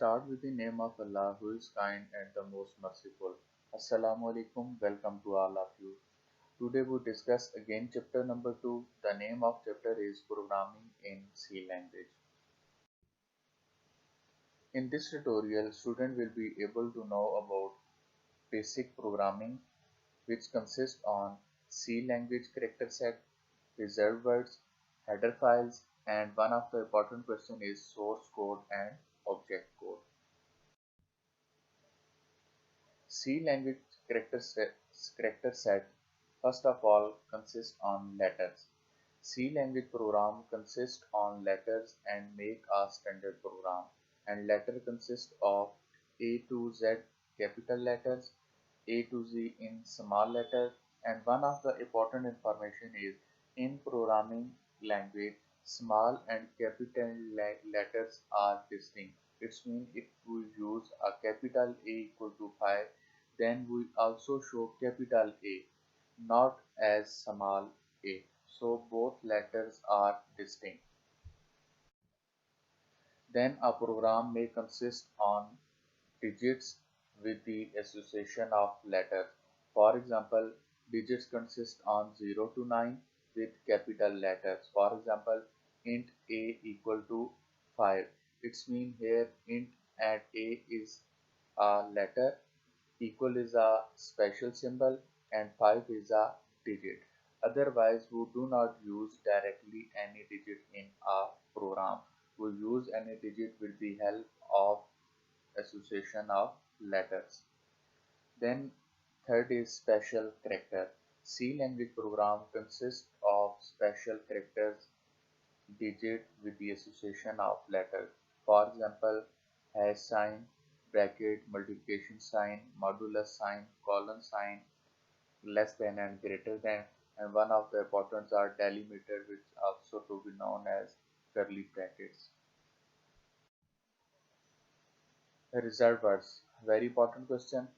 start with the name of Allah who is kind and the most merciful. Assalamu alaikum, welcome to all of you. Today we discuss again chapter number 2. The name of chapter is Programming in C language. In this tutorial, student will be able to know about basic programming which consists on C language character set, reserved words, header files, and one of the important question is source code and object code. C language character set first of all consists on letters. C language program consists on letters and make a standard program. And letter consists of A to Z capital letters, A to Z in small letters, and one of the important information is in programming language small and capital letters are distinct. It means if we use a capital A equal to 5, then we also show capital A, not as small a. So both letters are distinct. Then a program may consist on digits with the association of letters. For example, digits consist on 0 to 9 with capital letters. For example, int a equal to 5. It's mean here int and a is a letter, equal is a special symbol, and 5 is a digit. Otherwise, we do not use directly any digit in a program. We use any digit with the help of association of letters. Then third is special character. C language program consists of special characters digit with the association of letters. For example, hash sign, bracket, multiplication sign, modulus sign, colon sign, less than and greater than, and one of the importance are delimiter, which also to be known as curly brackets. Reserved words, very important question.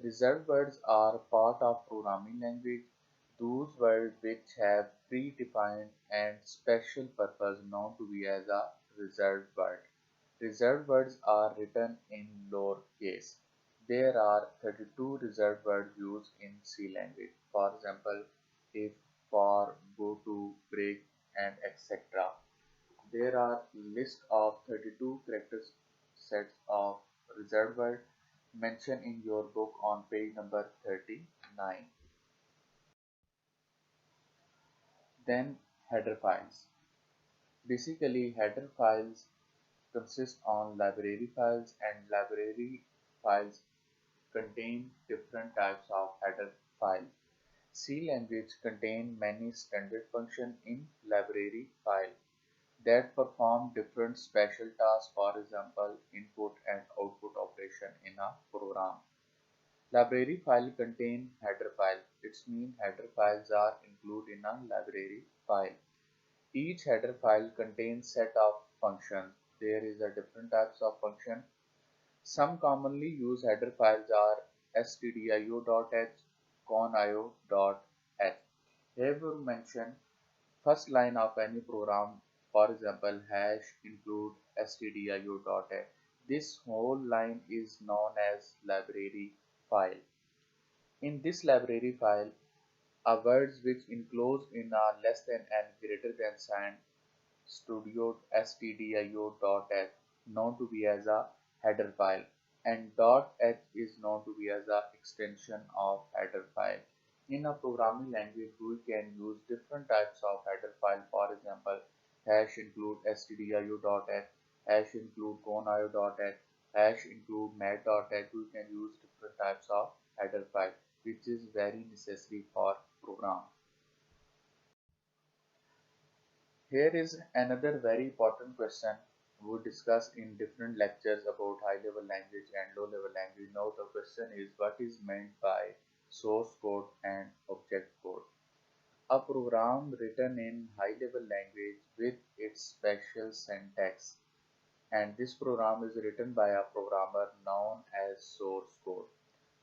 Reserved words are part of programming language. Those words which have predefined and special purpose known to be as a reserved word. Reserved words are written in lowercase. There are 32 reserved words used in C language. For example, if, for, go to, break, and etc. There are list of 32 character sets of reserved word mentioned in your book on page number 39. Then header files. Basically, header files consist on library files, and library files contain different types of header file. C language contain many standard functions in library file that perform different special tasks, for example, input and output operation in a program. Library file contain header file. It means header files are included in a library file. Each header file contains set of functions. There is a different types of function. Some commonly used header files are stdio.h, conio.h. Here we mention first line of any program. For example, hash include stdio.h. This whole line is known as library file. In this library file, a words which enclosed in a less than and greater than sign stdio.h known to be as a header file, and .h is known to be as a extension of header file. In a programming language, we can use different types of header file. For example, hash include stdio.h, hash include conio.h, hash include mat.h. We can use different types of header file, which is very necessary for program. Here is another very important question we discussed in different lectures about high level language and low level language. Now the question is, what is meant by source code and object code? A program written in high level language with its special syntax, and this program is written by a programmer known as source code.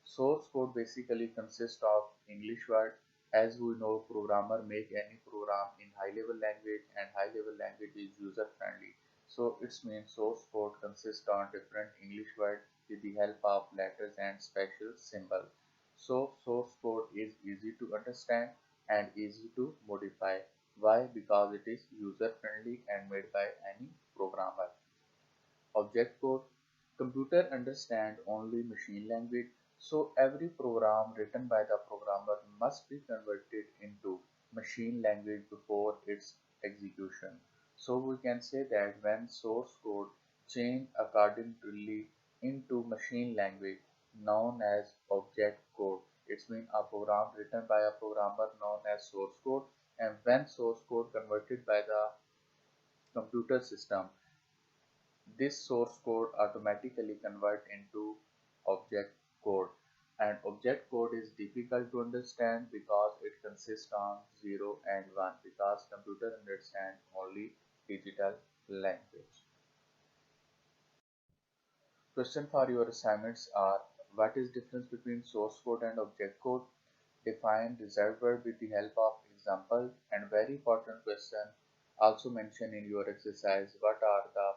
Source code basically consists of English word. As we know, programmer make any program in high level language, and high level language is user friendly. So its means source code consists on different English words with the help of letters and special symbols. So source code is easy to understand and easy to modify. Why? Because it is user friendly and made by any programmer. Object code. Computer understand only machine language, so every program written by the programmer must be converted into machine language before its execution. So we can say that when source code change accordingly into machine language known as object code, it means a program written by a programmer known as source code, and when source code converted by the computer system, this source code automatically convert into object code, and object code is difficult to understand because it consists on 0 and 1 because computer understands only digital language. Question for your assignments are: what is difference between source code and object code? Define reserved word with the help of example, and very important question also mentioned in your exercise: what are the